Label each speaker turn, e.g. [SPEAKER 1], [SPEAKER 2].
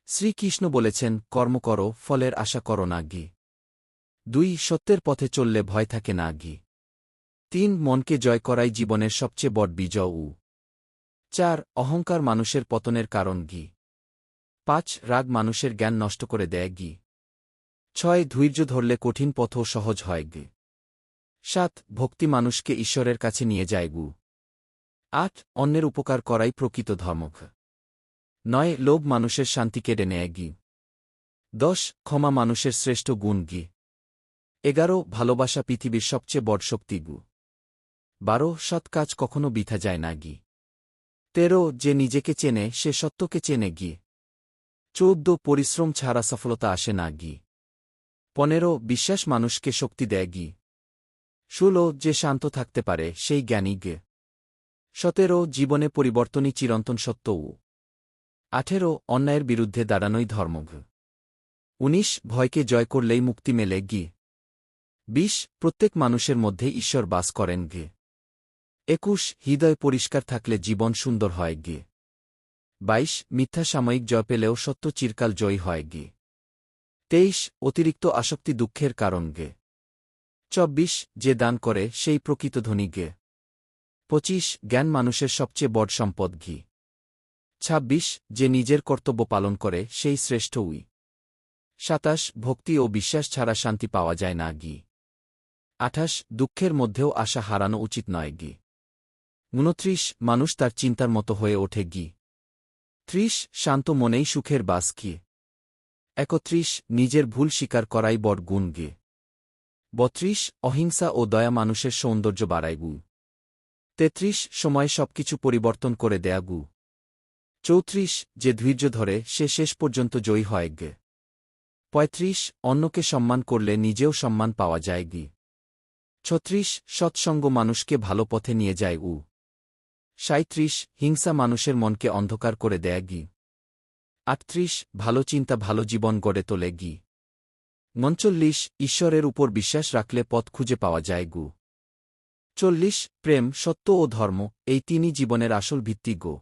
[SPEAKER 1] শ্রীকৃষ্ণ বলেছেন, কর্ম করো, ফলের আশা করো না গি। 2 সত্যের পথে চললে ভয় থাকে না গি। 3 মনকে জয় করাই জীবনের সবচেয়ে বড় বিজয়। 4 অহংকার মানুষের পতনের কারণ গি। 5 রাগ মানুষের জ্ঞান নষ্ট করে দেয় গি। 6 ধৈর্য ধরলে কঠিন পথও সহজ হয় গি। 7 ভক্তি মানুষকে ঈশ্বরের কাছে নিয়ে যায় গু। 8 অন্যের উপকার করাই প্রকৃত ধর্ম। 9 লোভ মানুষের শান্তি কেড়ে নেয় গি। 10 ক্ষমা মানুষের শ্রেষ্ঠ গুণ গি। 11 ভালোবাসা পৃথিবীর সবচেয়ে বড় শক্তি গু। 12 সৎ কাজ কখনো বৃথা যায় না গি। 13 যে নিজেকে চেনে সে সত্যকে চেনে গি। 14 পরিশ্রম ছাড়া সফলতা আসে না গি। 15 বিশ্বাস মানুষকে শক্তি দেয় গি। 16 যে শান্ত থাকতে পারে সেই জ্ঞানী গে। 17 জীবনে পরিবর্তনই চিরন্তন সত্য। 18 অন্যায়ের বিরুদ্ধে দাঁড়ানোই ধর্ম। 19 ভয়কে জয় করলেই মুক্তি মেলে গি। 20 প্রত্যেক মানুষের মধ্যে ঈশ্বর বাস করেন গে। 21 হৃদয় পরিষ্কার থাকলে জীবন সুন্দর হয় গে। 22 মিথ্যা সাময়িক জয় পেলেও সত্য চিরকাল জয়ী হয় গে। 23 অতিরিক্ত আসক্তি দুঃখের কারণ গে। 24 যে দান করে সেই প্রকৃত ধনী গে। 25 জ্ঞান মানুষের সবচেয়ে বড় সম্পদ ঘি। 26 যে নিজের কর্তব্য পালন করে সেই শ্রেষ্ঠ। 27 ভক্তি ও বিশ্বাস ছাড়া শান্তি পাওয়া যায় না গি। 28 দুঃখের মধ্যেও আশা হারানো উচিত নয় গি। 29 মানুষ তার চিন্তার মতো হয়ে ওঠে গি। 30 শান্ত মনেই সুখের বাস গি। 31 নিজের ভুল স্বীকার করাই বড় গুণ গে। 32 অহিংসা ও দয়া মানুষের সৌন্দর্য বাড়ায় গু। 33 সময় সবকিছু পরিবর্তন করে দেয়া গু। 34 যে ধৈর্য ধরে সে শেষ পর্যন্ত জয়ী হয় গে। 35 অন্যকে সম্মান করলে নিজেও সম্মান পাওয়া যায় গি। 36 সৎসঙ্গ মানুষকে ভালো পথে নিয়ে যায়। 37 হিংসা মানুষের মনকে অন্ধকার করে দেয় গি। 38 ভালো চিন্তা ভালো জীবন গড়ে তোলে গি। 39 ঈশ্বরের উপর বিশ্বাস রাখলে পথ খুঁজে পাওয়া যায় গু। 40 প্রেম সত্য ও ধর্ম এই তিনই জীবনের আসল ভিত্তি গো।